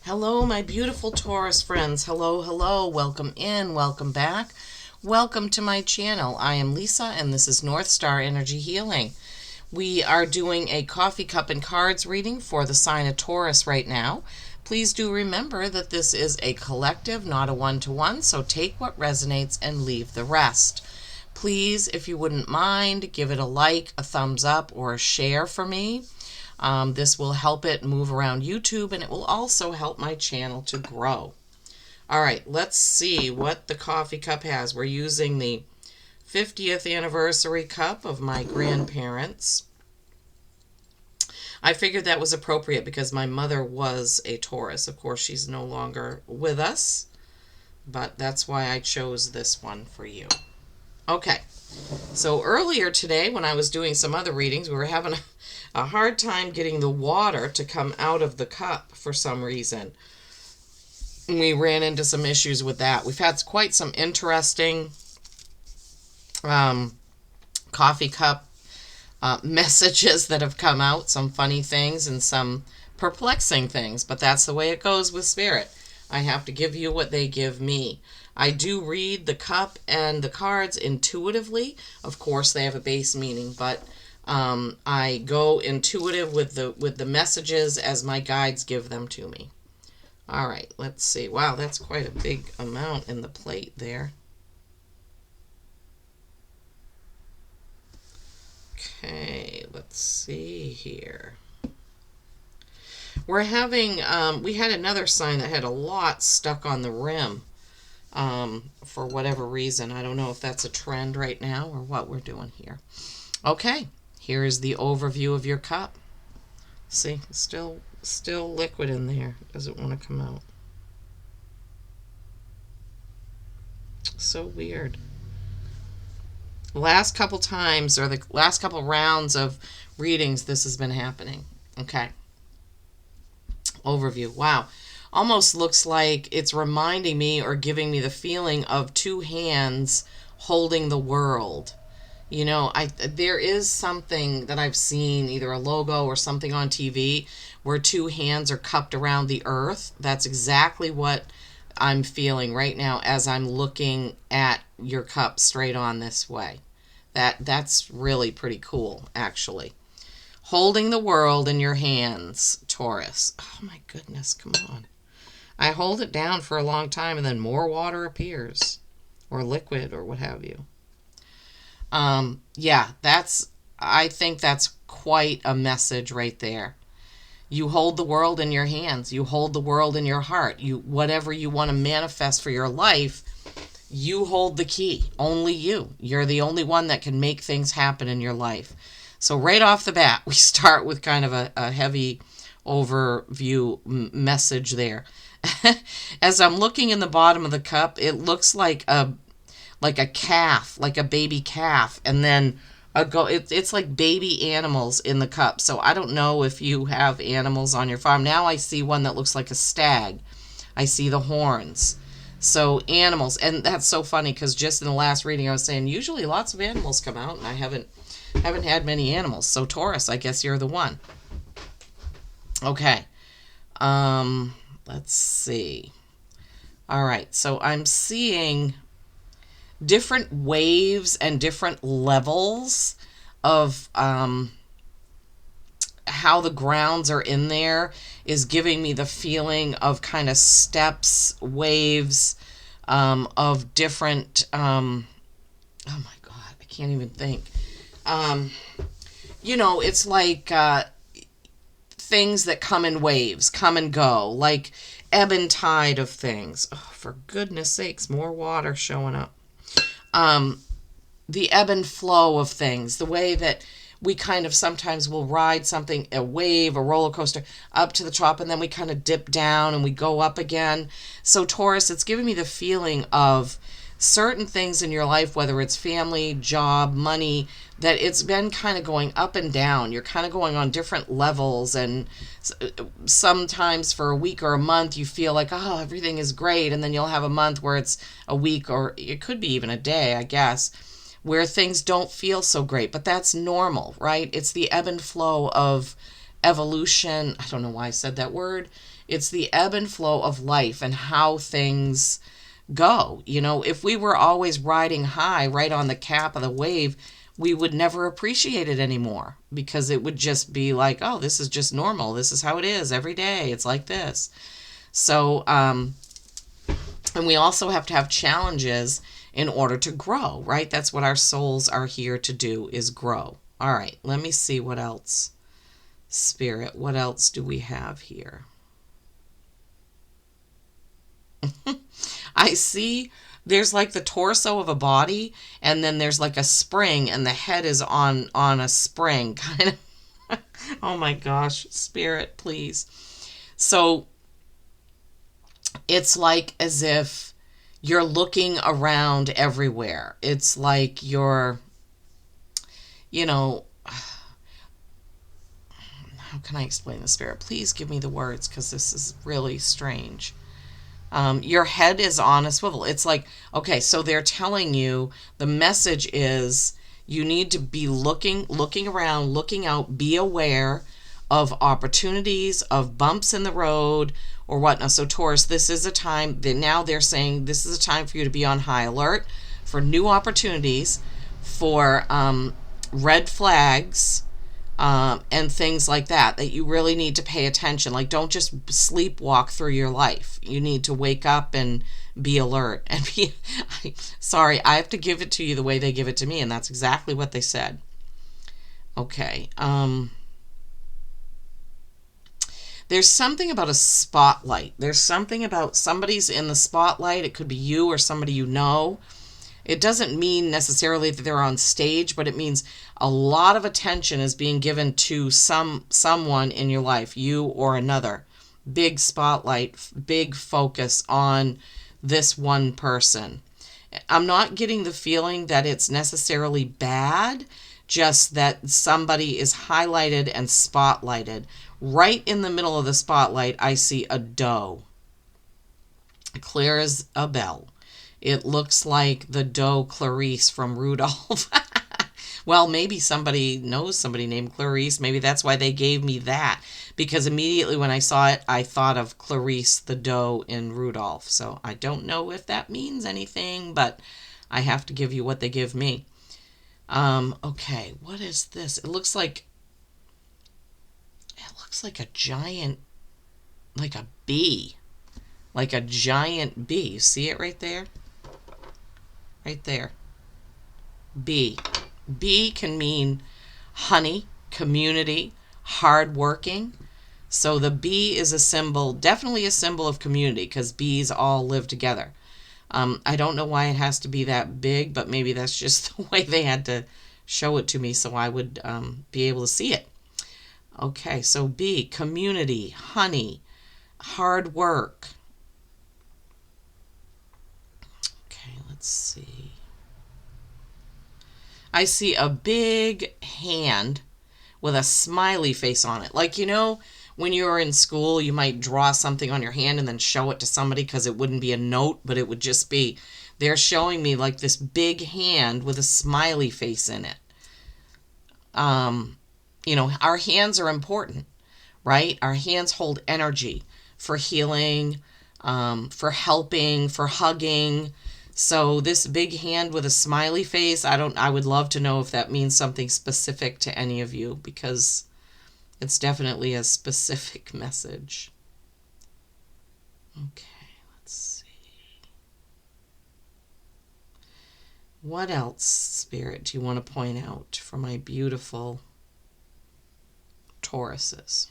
Hello, my beautiful Taurus friends. Hello, hello. Welcome in, welcome back. Welcome to my channel. I am Lisa, and this is North Star Energy Healing. We are doing a coffee cup and cards reading for the sign of Taurus right now. Please do remember that this is a collective, not a one-to-one, so take what resonates and leave the rest. Please, if you wouldn't mind, give it a like, a thumbs up, or a share for me. This will help it move around YouTube, and it will also help my channel to grow. All right, let's see what the coffee cup has. We're using the 50th anniversary cup of my grandparents. I figured that was appropriate because my mother was a Taurus. Of course, she's no longer with us, but that's why I chose this one for you. Okay, so earlier today when I was doing some other readings, we were having a hard time getting the water to come out of the cup for some reason. We ran into some issues with that. We've had quite some interesting coffee cup messages that have come out, some funny things and some perplexing things, but that's the way it goes with Spirit. I have to give you what they give me. I do read the cup and the cards intuitively. Of course, they have a base meaning, but I go intuitive with the messages as my guides give them to me. All right, let's see. Wow, that's quite a big amount in the plate there. Okay, let's see here. We're having, we had another sign that had a lot stuck on the rim for whatever reason. I don't know if that's a trend right now or what we're doing here. Okay, here is the overview of your cup. See, still liquid in there. Doesn't want to come out. So weird. The last couple times, or the last couple rounds of readings, this has been happening. Okay. Overview. Wow. Almost looks like it's reminding me or giving me the feeling of two hands holding the world. You know, there is something that I've seen, either a logo or something on TV, where two hands are cupped around the earth. That's exactly what I'm feeling right now as I'm looking at your cup straight on this way. That's really pretty cool, actually. Holding the world in your hands, Taurus. Oh my goodness, come on. I hold it down for a long time and then more water appears, or liquid, or what have you. Yeah, I think that's quite a message right there. You hold the world in your hands. You hold the world in your heart. Whatever you want to manifest for your life, you hold the key. Only you. You're the only one that can make things happen in your life. So right off the bat, we start with kind of a heavy overview message there. As I'm looking in the bottom of the cup, it looks like a calf, like a baby calf, and then it's like baby animals in the cup. So I don't know if you have animals on your farm. Now I see one that looks like a stag. I see the horns. So animals, and that's so funny because just in the last reading I was saying usually lots of animals come out, and I haven't had many animals. So Taurus, I guess you're the one. Okay. Let's see. All right. So I'm seeing different waves and different levels of how the grounds are in there is giving me the feeling of kind of steps, waves of different, oh my God, I can't even think. You know, it's like things that come in waves, come and go, like ebb and tide of things. Oh, for goodness sakes, more water showing up. The ebb and flow of things, the way that we kind of sometimes will ride something, a wave, a roller coaster, up to the top, and then we kind of dip down and we go up again. So Taurus, it's giving me the feeling of certain things in your life, whether it's family, job, money, that it's been kind of going up and down. You're kind of going on different levels, and sometimes for a week or a month you feel like, oh, everything is great, and then you'll have a month where it's a week, or it could be even a day, I guess, where things don't feel so great. But that's normal, right? It's the ebb and flow of evolution. I don't know why I said that word. It's the ebb and flow of life and how things go. You know, if we were always riding high right on the cap of the wave, we would never appreciate it anymore, because it would just be like, oh, this is just normal. This is how it is every day. It's like this. So, and we also have to have challenges in order to grow, right? That's what our souls are here to do, is grow. All right, let me see what else. Spirit, what else do we have here? I see there's like the torso of a body, and then there's like a spring, and the head is on a spring, kind of. Oh my gosh, Spirit, please. So it's like as if you're looking around everywhere. It's like you're, you know, how can I explain the Spirit? Please give me the words, because this is really strange. Your head is on a swivel. It's like, okay, so they're telling you, the message is you need to be looking around, looking out, be aware of opportunities, of bumps in the road or whatnot. So Taurus, this is a time that now they're saying this is a time for you to be on high alert for new opportunities, for red flags, and things like that you really need to pay attention. Like, don't just sleepwalk through your life. You need to wake up and be alert. And be, sorry, I have to give it to you the way they give it to me, and that's exactly what they said. Okay. There's something about a spotlight. There's something about somebody's in the spotlight. It could be you or somebody you know. It doesn't mean necessarily that they're on stage, but it means a lot of attention is being given to someone in your life, you or another. Big spotlight, big focus on this one person. I'm not getting the feeling that it's necessarily bad, just that somebody is highlighted and spotlighted. Right in the middle of the spotlight, I see a doe, clear as a bell. It looks like the doe Clarice from Rudolph. Well, maybe somebody knows somebody named Clarice. Maybe that's why they gave me that. Because immediately when I saw it, I thought of Clarice the doe in Rudolph. So I don't know if that means anything, but I have to give you what they give me. Okay, what is this? It looks like a giant, like a bee. Like a giant bee. You see it right there? Right there. Bee. Bee can mean honey, community, hardworking. So the bee is a symbol, definitely a symbol of community, because bees all live together. I don't know why it has to be that big, but maybe that's just the way they had to show it to me so I would be able to see it. Okay, so bee, community, honey, hard work. Okay, let's see. I see a big hand with a smiley face on it. Like, you know, when you were in school, you might draw something on your hand and then show it to somebody because it wouldn't be a note, but it would just be, they're showing me like this big hand with a smiley face in it. You know, our hands are important, right? Our hands hold energy for healing, for helping, for hugging. So this big hand with a smiley face, I would love to know if that means something specific to any of you, because it's definitely a specific message. Okay, let's see. What else, Spirit, do you want to point out for my beautiful Tauruses?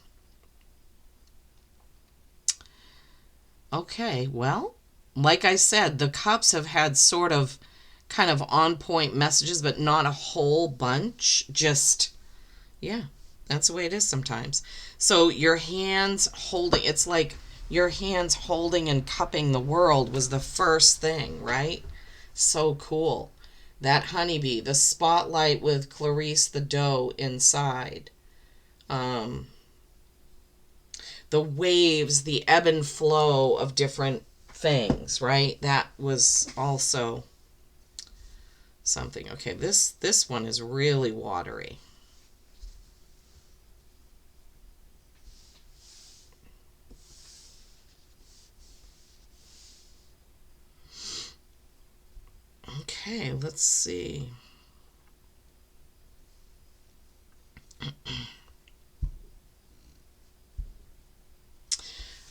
Okay, well, like I said, the cups have had sort of kind of on point messages, but not a whole bunch. Just, yeah, that's the way it is sometimes. So your hands holding, it's like your hands holding and cupping the world was the first thing, right? So cool. That honeybee, the spotlight with Clarice the doe inside. The waves, the ebb and flow of different things, right? That was also something. Okay, this one is really watery. Okay, let's see.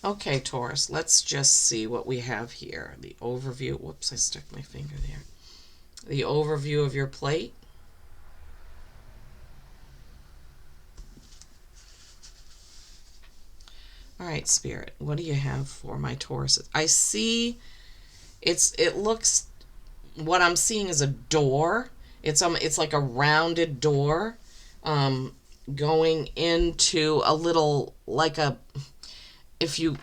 Okay, Taurus, let's just see what we have here. The overview. Whoops, I stuck my finger there. The overview of your plate. All right, Spirit, what do you have for my Taurus? I see it looks, what I'm seeing is a door. It's like a rounded door going into a little, like a, if you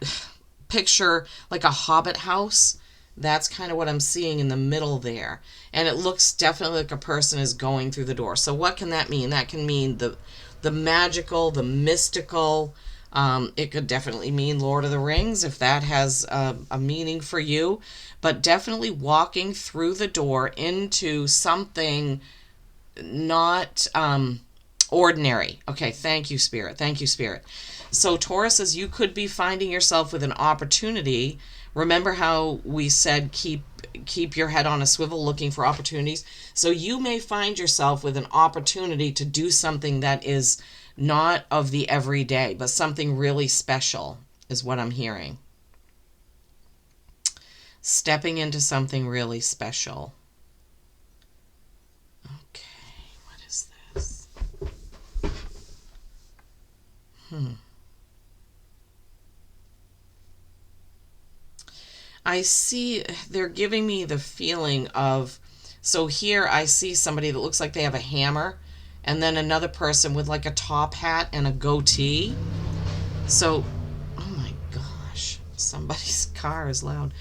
picture like a hobbit house, that's kind of what I'm seeing in the middle there. And it looks definitely like a person is going through the door. So what can that mean? That can mean the magical, the mystical. It could definitely mean Lord of the Rings if that has a meaning for you. But definitely walking through the door into something not ordinary. Okay, thank you, Spirit. Thank you, Spirit. So Taurus says you could be finding yourself with an opportunity. Remember how we said keep your head on a swivel looking for opportunities? So you may find yourself with an opportunity to do something that is not of the everyday, but something really special is what I'm hearing. Stepping into something really special. Okay, what is this? I see they're giving me the feeling of, so here I see somebody that looks like they have a hammer, and then another person with like a top hat and a goatee. So, oh my gosh, somebody's car is loud.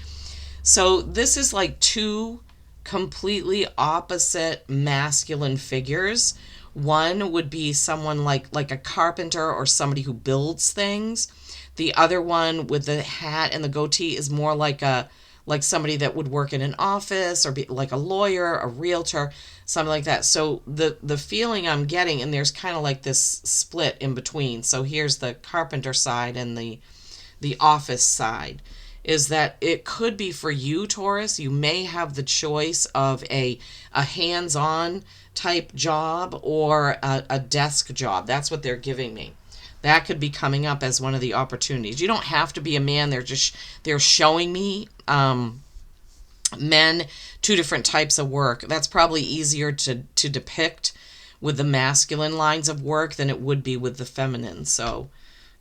So this is like two completely opposite masculine figures. One would be someone like a carpenter or somebody who builds things. The other one with the hat and the goatee is more like somebody that would work in an office or be like a lawyer, a realtor, something like that. So the feeling I'm getting, and there's kind of like this split in between. So here's the carpenter side and the office side, is that it could be for you, Taurus. You may have the choice of a hands-on type job or a desk job. That's what they're giving me. That could be coming up as one of the opportunities. You don't have to be a man. They're showing me men, two different types of work. That's probably easier to depict with the masculine lines of work than it would be with the feminine. So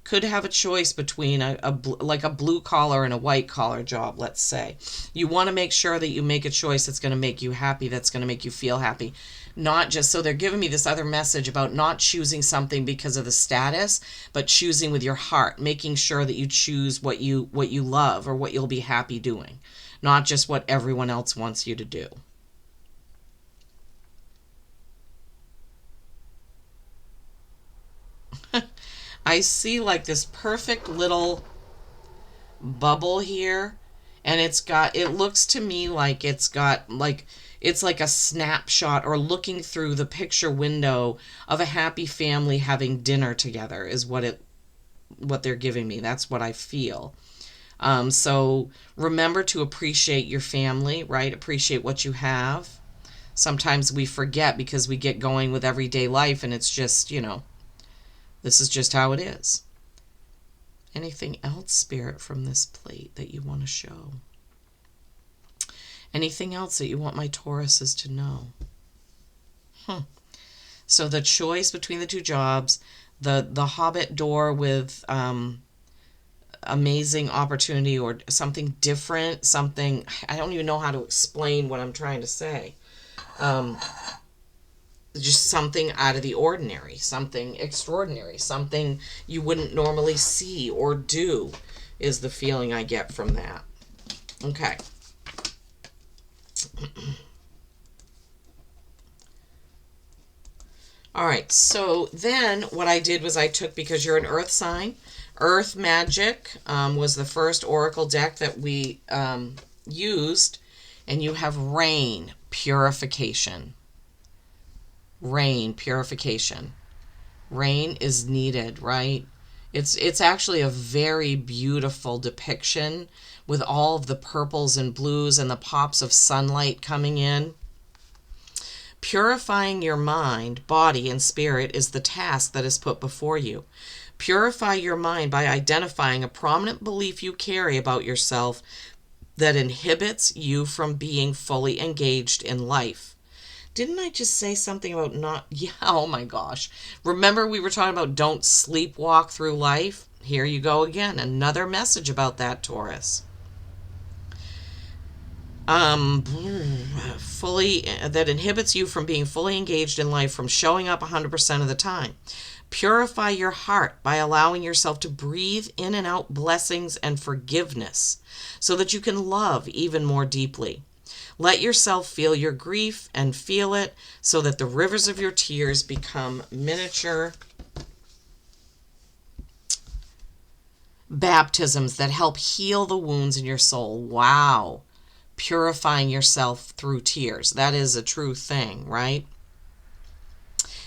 could have a choice between like a blue collar and a white collar job, let's say. You want to make sure that you make a choice that's going to make you happy, that's going to make you feel happy. Not just, so they're giving me this other message about not choosing something because of the status, but choosing with your heart, making sure that you choose what you love or what you'll be happy doing, not just what everyone else wants you to do. I see like this perfect little bubble here, and it looks to me like it's got like, it's like a snapshot or looking through the picture window of a happy family having dinner together is what they're giving me. That's what I feel. So remember to appreciate your family, right? Appreciate what you have. Sometimes we forget because we get going with everyday life, and it's just, this is just how it is. Anything else, Spirit, from this plate that you want to show? Anything else that you want my Tauruses to know? So the choice between the two jobs, the Hobbit door with amazing opportunity or something different, something, I don't even know how to explain what I'm trying to say. Just something out of the ordinary, something extraordinary, something you wouldn't normally see or do is the feeling I get from that. Okay. All right, so then what I did was I took, because you're an earth sign, Earth Magic was the first oracle deck that we used, and you have rain, purification. Rain, purification. Rain is needed, right? It's actually a very beautiful depiction with all of the purples and blues and the pops of sunlight coming in. Purifying your mind, body, and spirit is the task that is put before you. Purify your mind by identifying a prominent belief you carry about yourself that inhibits you from being fully engaged in life. Didn't I just say something about not? Yeah, oh my gosh. Remember we were talking about don't sleepwalk through life? Here you go again. Another message about that, Taurus. Fully, that inhibits you from being fully engaged in life, from showing up 100% of the time. Purify your heart by allowing yourself to breathe in and out blessings and forgiveness so that you can love even more deeply. Let yourself feel your grief and feel it so that the rivers of your tears become miniature baptisms that help heal the wounds in your soul. Wow. Purifying yourself through tears. That is a true thing, right?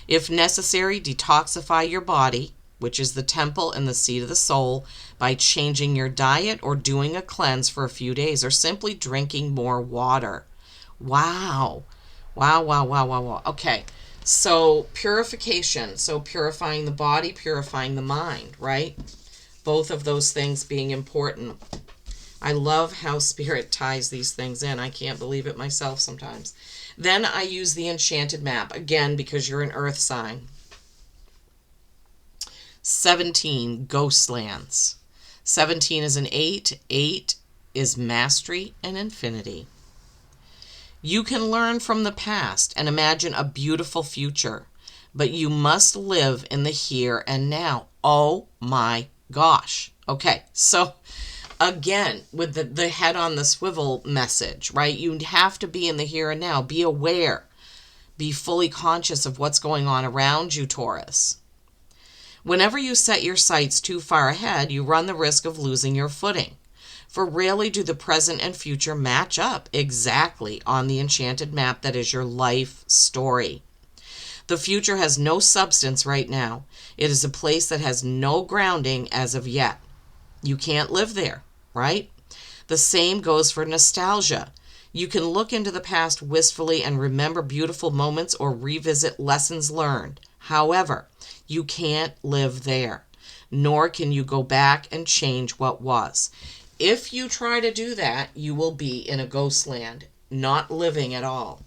If necessary, detoxify your body, which is the temple and the seat of the soul, by changing your diet or doing a cleanse for a few days, or simply drinking more water. Wow. Wow, wow, wow, wow, wow. Okay, so purification. So purifying the body, purifying the mind, right? Both of those things being important. I love how Spirit ties these things in. I can't believe it myself sometimes. Then I use the enchanted map, again, because you're an earth sign. 17, Ghostlands. 17 is an 8. 8 is mastery and infinity. You can learn from the past and imagine a beautiful future, but you must live in the here and now. Oh my gosh. Okay, so again, with the head on the swivel message, right? You have to be in the here and now. Be aware. Be fully conscious of what's going on around you, Taurus. Whenever you set your sights too far ahead, you run the risk of losing your footing. For rarely do the present and future match up exactly on the enchanted map that is your life story. The future has no substance right now. It is a place that has no grounding as of yet. You can't live there, right? The same goes for nostalgia. You can look into the past wistfully and remember beautiful moments or revisit lessons learned. However, you can't live there, nor can you go back and change what was. If you try to do that, you will be in a ghost land, not living at all.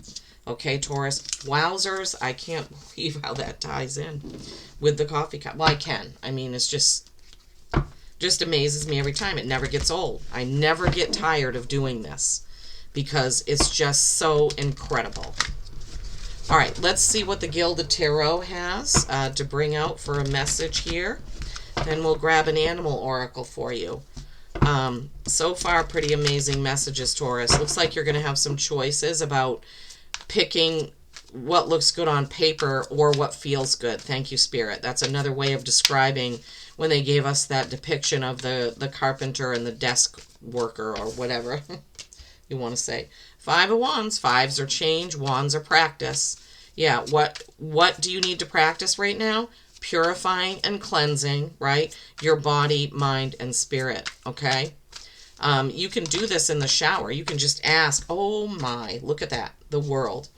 Okay, Taurus? Wowzers, I can't believe how that ties in with the coffee cup. Well, I can. I mean, it's just amazes me every time. It never gets old. I never get tired of doing this because it's just so incredible. All right, let's see what the Gilded Tarot has to bring out for a message here. Then we'll grab an animal oracle for you. So far, pretty amazing messages, Taurus. Looks like you're going to have some choices about picking what looks good on paper or what feels good. Thank you, Spirit. That's another way of describing when they gave us that depiction of the carpenter and the desk worker or whatever you want to say. 5 of Wands. 5s are change. Wands are practice. Yeah, what do you need to practice right now? Purifying and cleansing, right? Your body, mind, and spirit, okay? You can do this in the shower. You can just ask, oh my, look at that, the world.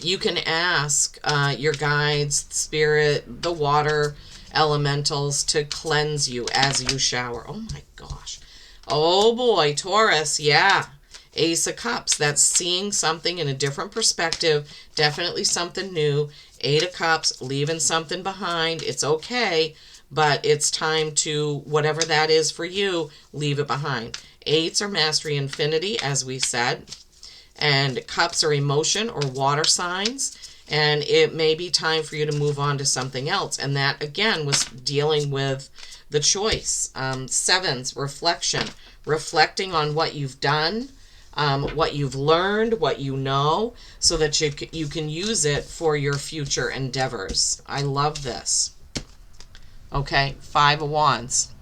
You can ask your guides, spirit, the water elementals to cleanse you as you shower. Oh my gosh. Oh boy, Taurus, yeah. Ace of Cups, that's seeing something in a different perspective, definitely something new. 8 of Cups, leaving something behind. It's okay, but it's time to, whatever that is for you, leave it behind. 8s are mastery infinity, as we said, and cups are emotion or water signs, and it may be time for you to move on to something else. And that, again, was dealing with the choice. 7s, reflection, reflecting on what you've done, what you've learned, what you know, so that you can use it for your future endeavors. I love this. Okay, 5 of Wands.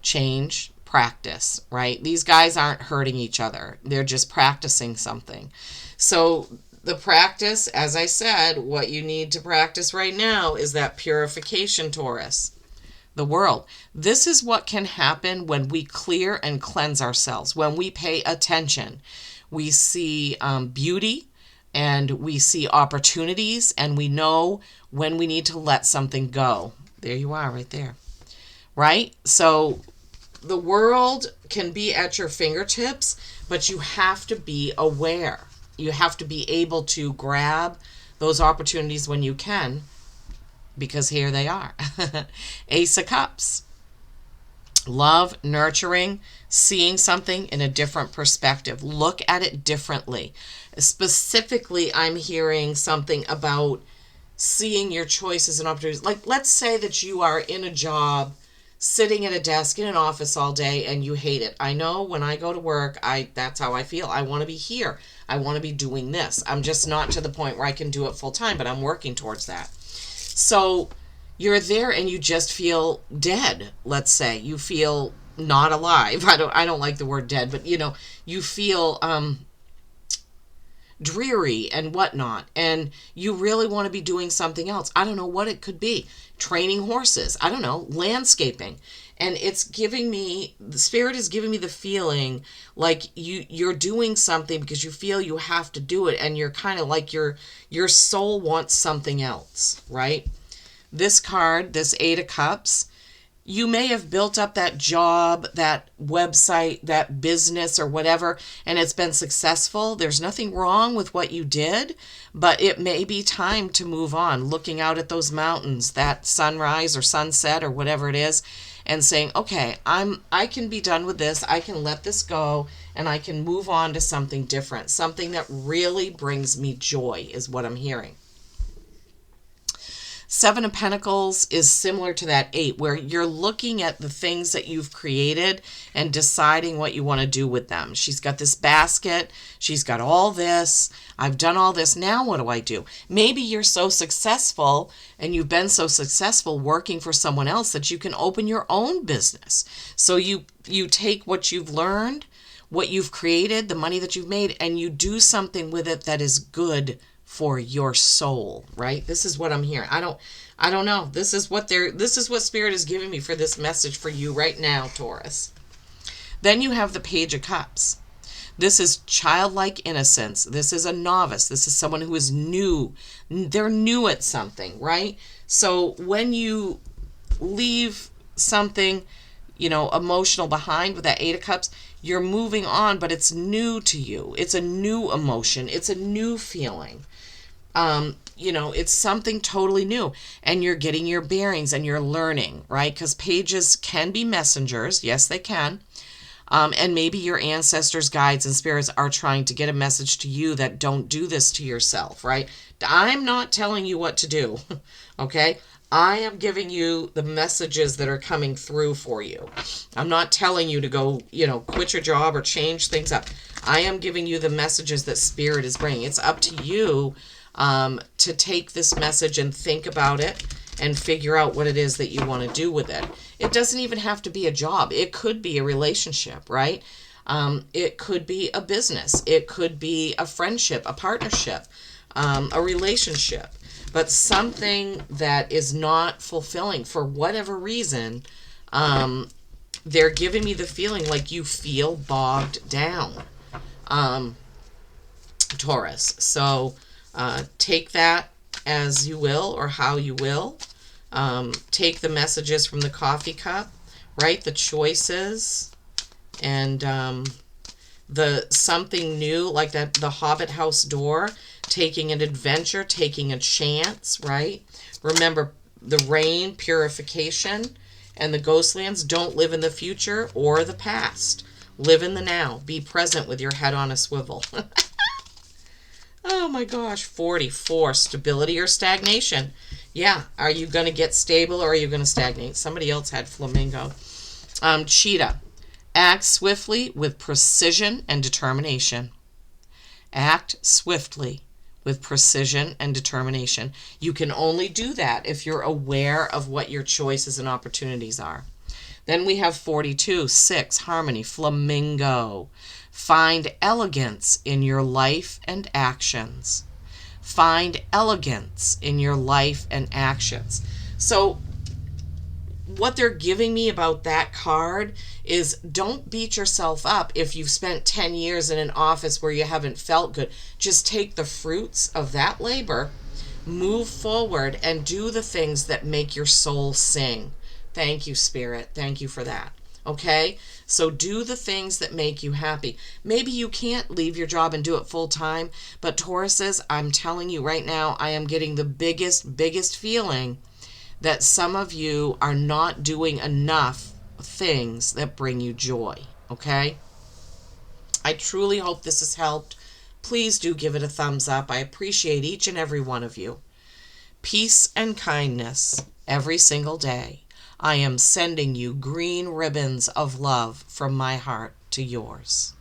Change, practice, right? These guys aren't hurting each other. They're just practicing something. So the practice, as I said, what you need to practice right now is that purification, Taurus. The world. This is what can happen when we clear and cleanse ourselves, when we pay attention. We see beauty, and we see opportunities, and we know when we need to let something go. There you are right there, right? So the world can be at your fingertips, but you have to be aware. You have to be able to grab those opportunities when you can, because here they are. Ace of Cups. Love, nurturing, seeing something in a different perspective. Look at it differently. Specifically, I'm hearing something about seeing your choices and opportunities. Like, let's say that you are in a job, sitting at a desk in an office all day, and you hate it. I know when I go to work, that's how I feel. I want to be here. I want to be doing this. I'm just not to the point where I can do it full time, but I'm working towards that. So you're there and you just feel dead. Let's say you feel not alive. I don't like the word dead, but you feel dreary and whatnot, and you really want to be doing something else. I don't know what it could be. Training horses. I don't know, landscaping. And it's giving me, the spirit is giving me the feeling like you're doing something because you feel you have to do it, and you're kind of like your soul wants something else, right? This card, this Eight of Cups, you may have built up that job, that website, that business or whatever, and it's been successful. There's nothing wrong with what you did, but it may be time to move on, looking out at those mountains, that sunrise or sunset or whatever it is, and saying, okay, I can be done with this. I can let this go, and I can move on to something different, something that really brings me joy is what I'm hearing. Seven of Pentacles is similar to that Eight, where you're looking at the things that you've created and deciding what you want to do with them. She's got this basket. She's got all this. I've done all this. Now what do I do? Maybe you're so successful and you've been so successful working for someone else that you can open your own business. So you take what you've learned, what you've created, the money that you've made, and you do something with it that is good for your soul, right? This is what I'm hearing. I don't know. This is what Spirit is giving me for this message for you right now, Taurus. Then you have the Page of Cups. This is childlike innocence. This is a novice. This is someone who is new. They're new at something, right? So when you leave something, emotional behind with that Eight of Cups, you're moving on, but it's new to you. It's a new emotion. It's a new feeling. It's something totally new, and you're getting your bearings and you're learning, right? Because pages can be messengers. Yes, they can. And maybe your ancestors, guides, and spirits are trying to get a message to you that don't do this to yourself, right? I'm not telling you what to do, okay? I am giving you the messages that are coming through for you. I'm not telling you to go, quit your job or change things up. I am giving you the messages that Spirit is bringing. It's up to you to take this message and think about it and figure out what it is that you want to do with it. It doesn't even have to be a job. It could be a relationship, right? It could be a business. It could be a friendship, a partnership, a relationship. But something that is not fulfilling for whatever reason, they're giving me the feeling like you feel bogged down, Taurus. So take that as you will or how you will. Take the messages from the coffee cup, right? The choices and the something new, like that, the Hobbit house door, taking an adventure, taking a chance, right? Remember, the rain, purification, and the ghostlands don't live in the future or the past. Live in the now. Be present with your head on a swivel. Oh my gosh, 44, stability or stagnation. Yeah, are you going to get stable or are you going to stagnate? Somebody else had flamingo. Cheetah, act swiftly with precision and determination. Act swiftly with precision and determination. You can only do that if you're aware of what your choices and opportunities are. Then we have 42, 6, harmony, flamingo. Find elegance in your life and actions. Find elegance in your life and actions. So what they're giving me about that card is, don't beat yourself up if you've spent 10 years in an office where you haven't felt good. Just take the fruits of that labor, move forward, and do the things that make your soul sing. Thank you, Spirit. Thank you for that. Okay? So do the things that make you happy. Maybe you can't leave your job and do it full time, but Tauruses, I'm telling you right now, I am getting the biggest feeling that some of you are not doing enough things that bring you joy. Okay? I truly hope this has helped. Please do give it a thumbs up. I appreciate each and every one of you. Peace and kindness every single day. I am sending you green ribbons of love from my heart to yours.